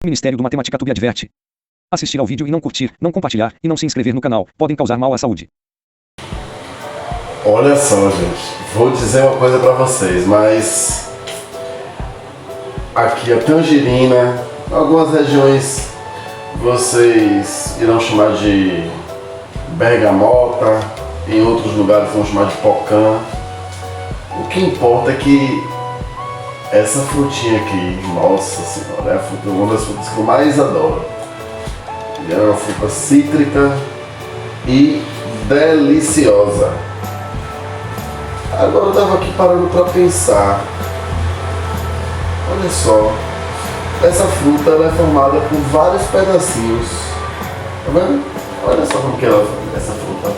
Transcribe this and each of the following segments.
O Ministério do Matemática Tube adverte. Assistir ao vídeo e não curtir, não compartilhar e não se inscrever no canal podem causar mal à saúde. Olha só, gente, vou dizer uma coisa pra vocês, mas aqui a tangerina, algumas regiões vocês irão chamar de bergamota, em outros lugares vão chamar de pocã. O que importa é que essa frutinha aqui, nossa senhora, é uma das frutas que eu mais adoro. É uma fruta cítrica e deliciosa. Agora eu estava aqui parando para pensar. Olha só, essa fruta ela é formada por vários pedacinhos. Tá vendo? Olha só como que ela é essa fruta.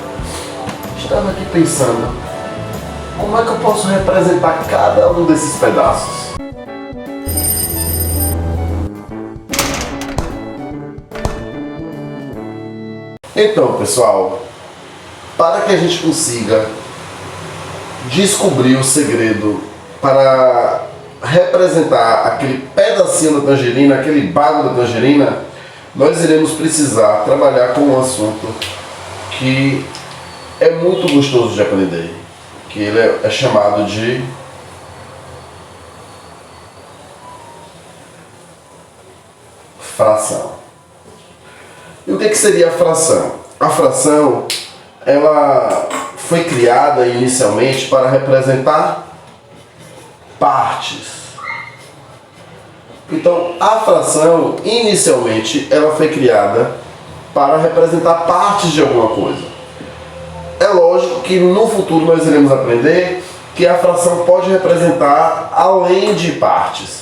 Estava aqui pensando, como é que eu posso representar cada um desses pedaços? Então, pessoal, para que a gente consiga descobrir o segredo para representar aquele pedacinho da tangerina, aquele bago da tangerina, nós iremos precisar trabalhar com um assunto que é muito gostoso de aprender, que ele é chamado de fração. E o que seria a fração? A fração, ela foi criada inicialmente para representar partes. Então, a fração, inicialmente, ela foi criada para representar partes de alguma coisa. É lógico que no futuro nós iremos aprender que a fração pode representar além de partes.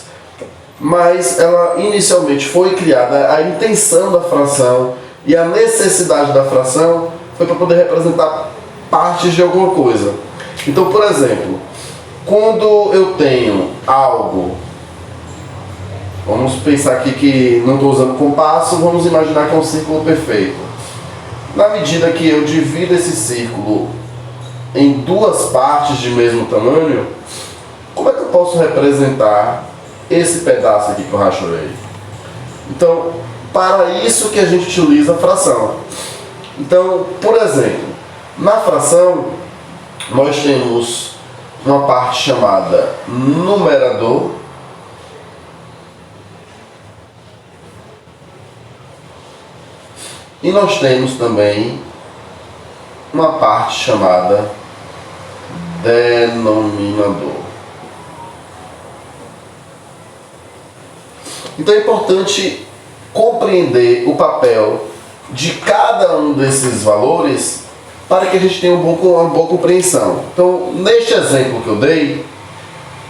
Mas ela inicialmente foi criada, a intenção da fração e a necessidade da fração foi para poder representar partes de alguma coisa. Então, por exemplo, quando eu tenho algo, vamos pensar aqui que não estou usando compasso, vamos imaginar que é um círculo perfeito. Na medida que eu divido esse círculo em duas partes de mesmo tamanho, como é que eu posso representar esse pedaço aqui que eu rachurei? Então, para isso que a gente utiliza a fração. Então, por exemplo, na fração nós temos uma parte chamada numerador e nós temos também uma parte chamada denominador. Então é importante compreender o papel de cada um desses valores para que a gente tenha uma boa compreensão. Então, neste exemplo que eu dei,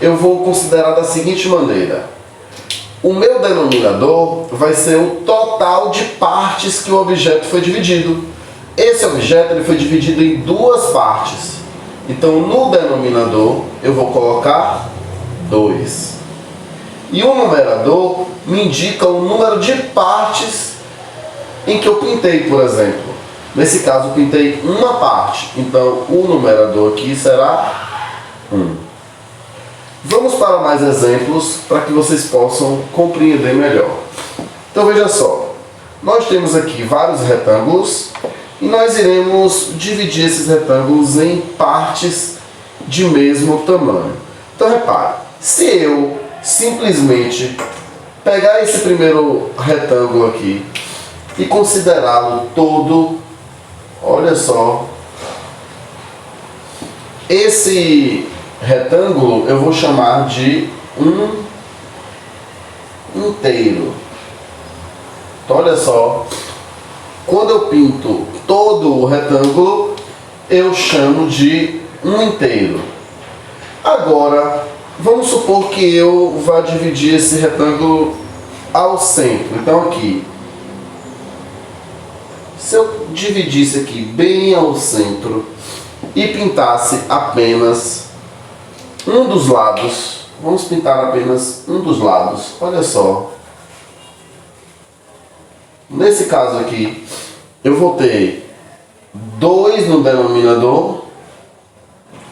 eu vou considerar da seguinte maneira. O meu denominador vai ser o total de partes que o objeto foi dividido. Esse objeto ele foi dividido em duas partes. Então, no denominador, eu vou colocar 2. E o numerador me indica o número de partes em que eu pintei, por exemplo. Nesse caso, eu pintei uma parte. Então, o numerador aqui será 1. Vamos para mais exemplos para que vocês possam compreender melhor. Então, veja só. Nós temos aqui vários retângulos e nós iremos dividir esses retângulos em partes de mesmo tamanho. Então, repare. Se eu simplesmente pegar esse primeiro retângulo aqui e considerá-lo todo, olha só, esse retângulo eu vou chamar de um inteiro. Então, olha só, quando eu pinto todo o retângulo, eu chamo de um inteiro. Agora, vamos supor que eu vá dividir esse retângulo ao centro. Então aqui, se eu dividisse aqui bem ao centro e pintasse apenas um dos lados, vamos pintar apenas um dos lados, olha só. Nesse caso aqui, eu vou ter 2 no denominador,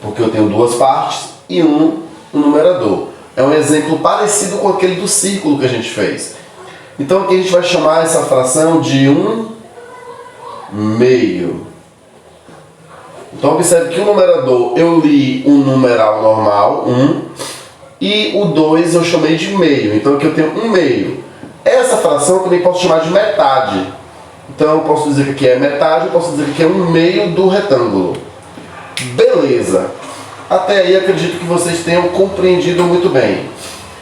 porque eu tenho duas partes, e 1 no numerador. É um exemplo parecido com aquele do círculo que a gente fez. Então aqui a gente vai chamar essa fração de 1/2. Então observe que o numerador eu li um numeral normal, 1, e o 2 eu chamei de meio. Então aqui eu tenho 1/2. Essa fração eu também posso chamar de metade. Então eu posso dizer que aqui é metade, eu posso dizer que aqui é 1/2 do retângulo. Beleza. Até aí acredito que vocês tenham compreendido muito bem.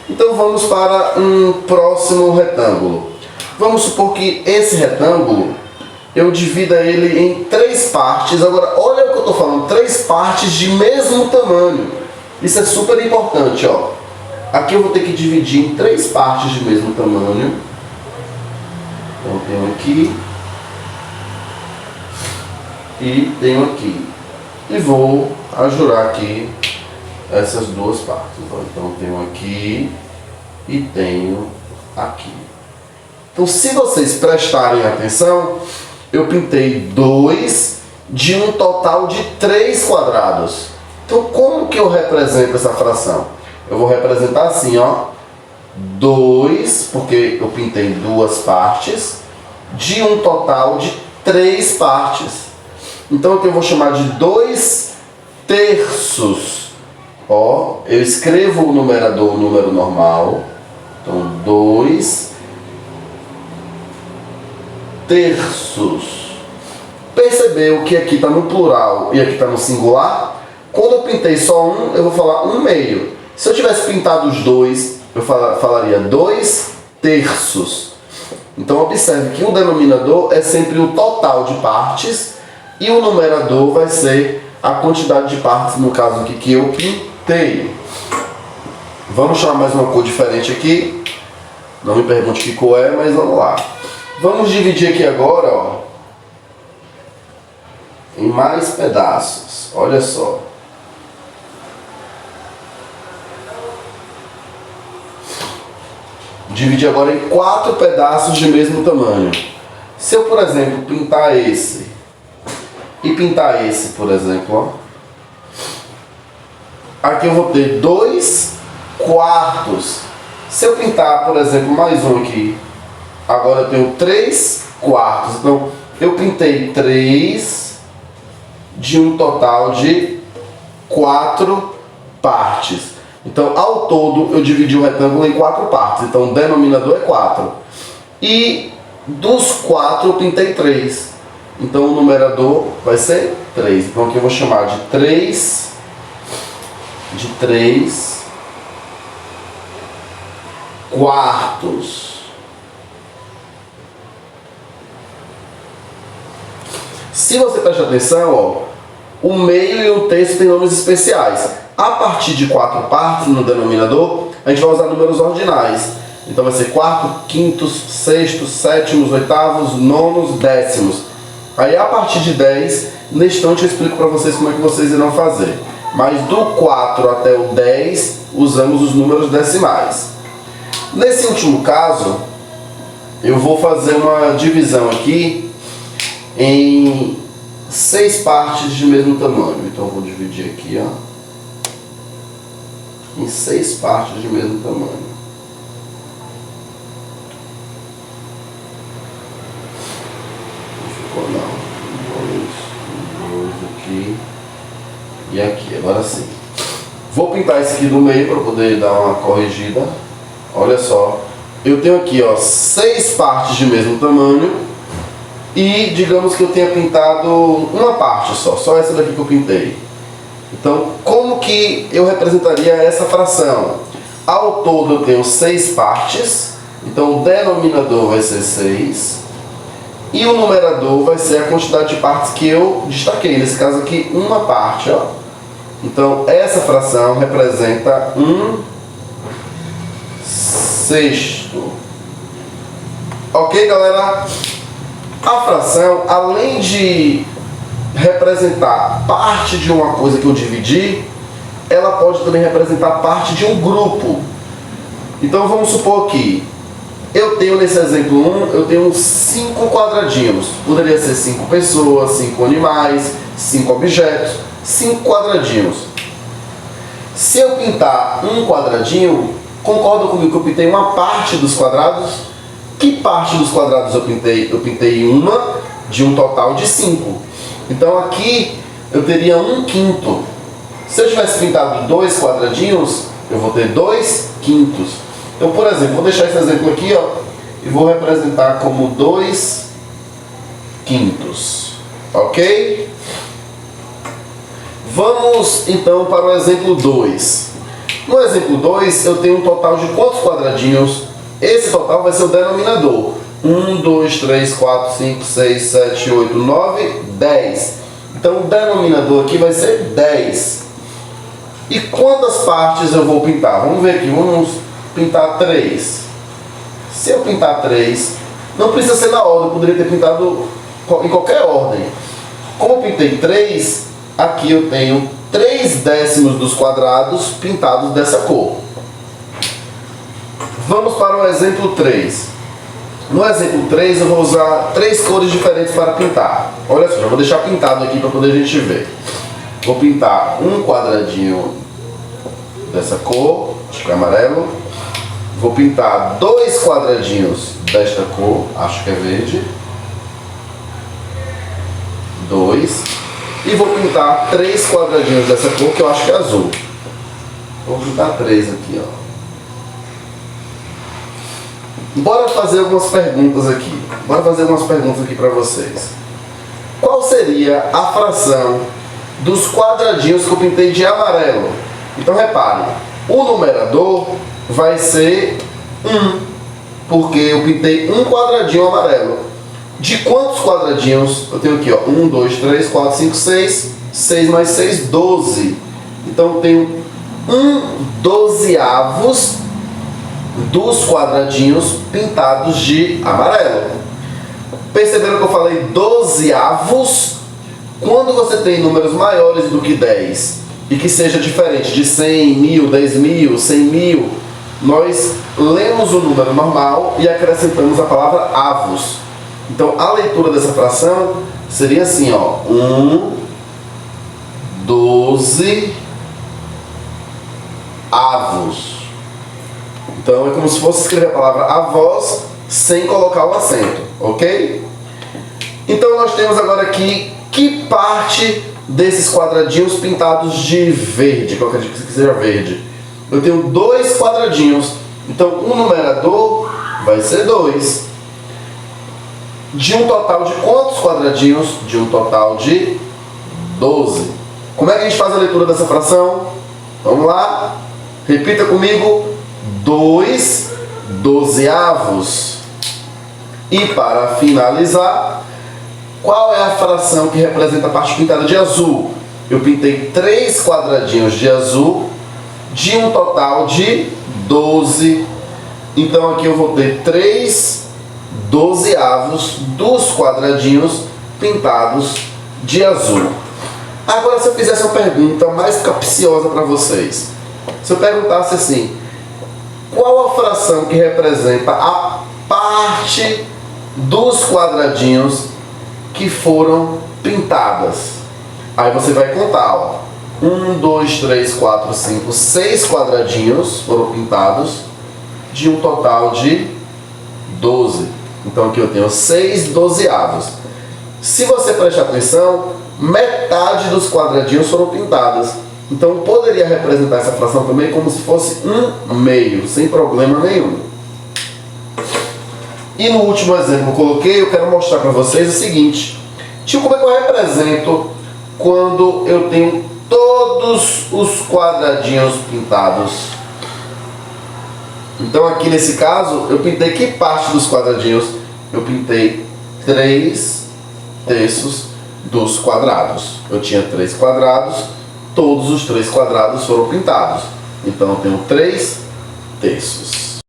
Então vamos para um próximo retângulo. Vamos supor que esse retângulo eu divida ele em 3 partes. Agora olha o que eu estou falando, 3 partes de mesmo tamanho. Isso é super importante, ó. Aqui eu vou ter que dividir em 3 partes de mesmo tamanho. Então eu tenho aqui e tenho aqui. E vou ajurar aqui essas 2 partes. Então tenho aqui e tenho aqui. Então se vocês prestarem atenção, eu pintei 2 de um total de 3 quadrados. Então como que eu represento essa fração? Eu vou representar assim, ó. 2, porque eu pintei 2 partes, de um total de 3 partes. Então aqui eu vou chamar de 2/3. Ó, eu escrevo o numerador, o número normal. Então 2/3. Percebeu que aqui está no plural e aqui está no singular? Quando eu pintei só um, eu vou falar 1/2. Se eu tivesse pintado os 2, eu falaria 2/3. Então observe que o denominador é sempre o total de partes e o numerador vai ser a quantidade de partes, no caso aqui que eu pintei. Vamos chamar mais uma cor diferente aqui. Não me pergunte que cor é, mas vamos lá. Vamos dividir aqui agora, ó, em mais pedaços. Olha só. Dividir agora em 4 pedaços de mesmo tamanho. Se eu, por exemplo, pintar esse e pintar esse, por exemplo, ó, aqui eu vou ter 2/4. Se eu pintar, por exemplo, mais um aqui, agora eu tenho 3/4. Então eu pintei 3 de um total de 4 partes. Então, ao todo, eu dividi o retângulo em 4 partes. Então, o denominador é 4. E dos 4, eu pintei 3. Então, o numerador vai ser 3. Então, aqui eu vou chamar de 3 quartos. Se você prestar atenção, ó, o meio e o terço têm nomes especiais. A partir de 4 partes no denominador, a gente vai usar números ordinais. Então vai ser quarto, quintos, sextos, sétimos, oitavos, nonos, décimos. Aí a partir de 10, neste instante eu explico para vocês como é que vocês irão fazer. Mas do 4 até o 10, usamos os números decimais. Nesse último caso, eu vou fazer uma divisão aqui em 6 partes de mesmo tamanho. Então eu vou dividir aqui, ó, em 6 partes de mesmo tamanho. Não ficou não. 2 aqui e aqui. Agora sim. Vou pintar esse aqui do meio para poder dar uma corrigida. Olha só. Eu tenho aqui, ó, 6 partes de mesmo tamanho. E digamos que eu tenha pintado uma parte só essa daqui que eu pintei. Então, como que eu representaria essa fração? Ao todo eu tenho 6 partes, então o denominador vai ser 6 e o numerador vai ser a quantidade de partes que eu destaquei, nesse caso aqui uma parte, ó. Então essa fração representa 1/6. Ok, galera? A fração, além de representar parte de uma coisa que eu dividi, ela pode também representar parte de um grupo. Então vamos supor que eu tenho nesse exemplo 1, eu tenho 5 quadradinhos. Poderia ser 5 pessoas, 5 animais, 5 objetos, 5 quadradinhos. Se eu pintar um quadradinho, concorda comigo que eu pintei uma parte dos quadrados? Que parte dos quadrados eu pintei? Eu pintei uma de um total de 5. Então aqui eu teria 1/5. Se eu tivesse pintado 2 quadradinhos, eu vou ter 2/5. Então, por exemplo, vou deixar esse exemplo aqui, ó, e vou representar como 2/5. Ok? Vamos então para o exemplo 2. No exemplo 2, eu tenho um total de quantos quadradinhos? Esse total vai ser o denominador. 1, 2, 3, 4, 5, 6, 7, 8, 9, 10. Então o denominador aqui vai ser 10. E quantas partes eu vou pintar? Vamos ver aqui, vamos pintar 3. Se eu pintar 3, não precisa ser na ordem, eu poderia ter pintado em qualquer ordem. Como eu pintei 3, aqui eu tenho 3/10 dos quadrados pintados dessa cor. Vamos para o exemplo 3. No exemplo 3 eu vou usar 3 cores diferentes para pintar. Olha só, já vou deixar pintado aqui para poder a gente ver. Vou pintar um quadradinho dessa cor, acho que é amarelo. Vou pintar 2 quadradinhos desta cor, acho que é verde. 2. E vou pintar 3 quadradinhos dessa cor, que eu acho que é azul. Vou pintar 3 aqui, ó. Bora fazer algumas perguntas aqui. Bora fazer algumas perguntas aqui para vocês. Qual seria a fração dos quadradinhos que eu pintei de amarelo? Então repare, o numerador vai ser 1, porque eu pintei um quadradinho amarelo. De quantos quadradinhos? Eu tenho aqui, ó, 1, 2, 3, 4, 5, 6. 6 mais 6, 12. Então eu tenho 1/12 dos quadradinhos pintados de amarelo. Perceberam que eu falei 12avos? Quando você tem números maiores do que 10 e que seja diferente de 100, 1000, 10.000, 100.000, nós lemos o número normal e acrescentamos a palavra avos. Então a leitura dessa fração seria assim, ó, 1/12avos. Então é como se fosse escrever a palavra avós sem colocar o acento, ok? Então nós temos agora aqui que parte desses quadradinhos pintados de verde, que eu acredito que seja verde. Eu tenho 2 quadradinhos, então o numerador vai ser 2. De um total de quantos quadradinhos? De um total de 12. Como é que a gente faz a leitura dessa fração? Vamos lá, repita comigo. 2/12avos. E para finalizar, qual é a fração que representa a parte pintada de azul? Eu pintei 3 quadradinhos de azul de um total de 12. Então aqui eu vou ter 3/12avos dos quadradinhos pintados de azul. Agora, se eu fizesse uma pergunta mais capciosa para vocês, se eu perguntasse assim, qual a fração que representa a parte dos quadradinhos que foram pintadas? Aí você vai contar, ó. 1, 2, 3, 4, 5, 6 quadradinhos foram pintados de um total de 12. Então aqui eu tenho 6/12avos. Se você prestar atenção, metade dos quadradinhos foram pintados. Então eu poderia representar essa fração também como se fosse 1/2, sem problema nenhum. E no último exemplo que eu coloquei, eu quero mostrar para vocês o seguinte. Tipo, como é que eu represento quando eu tenho todos os quadradinhos pintados? Então aqui nesse caso, eu pintei que parte dos quadradinhos? Eu pintei 3/3 dos quadrados. Eu tinha 3 quadrados, todos os 3 quadrados foram pintados. Então eu tenho 3/3.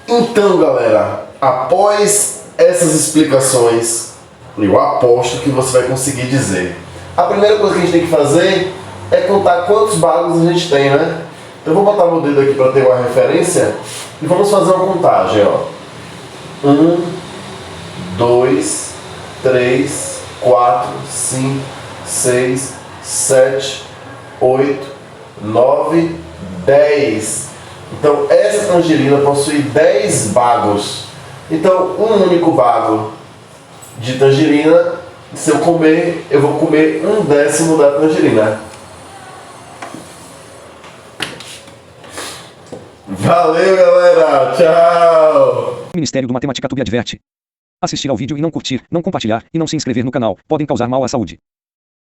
Então, galera, após essas explicações, eu aposto que você vai conseguir dizer. A primeira coisa que a gente tem que fazer é contar quantos bagos a gente tem, né? Eu vou botar meu dedo aqui para ter uma referência e vamos fazer uma contagem, ó. 1, 2, 3, 4, 5, 6, 7, 8, 9, 10. Então essa tangerina possui 10 bagos. Então, um único bago de tangerina, se eu comer, eu vou comer 1/10 da tangerina. Valeu, galera! Tchau! O Ministério do Matemática Tube adverte. Assistir ao vídeo e não curtir, não compartilhar e não se inscrever no canal podem causar mal à saúde.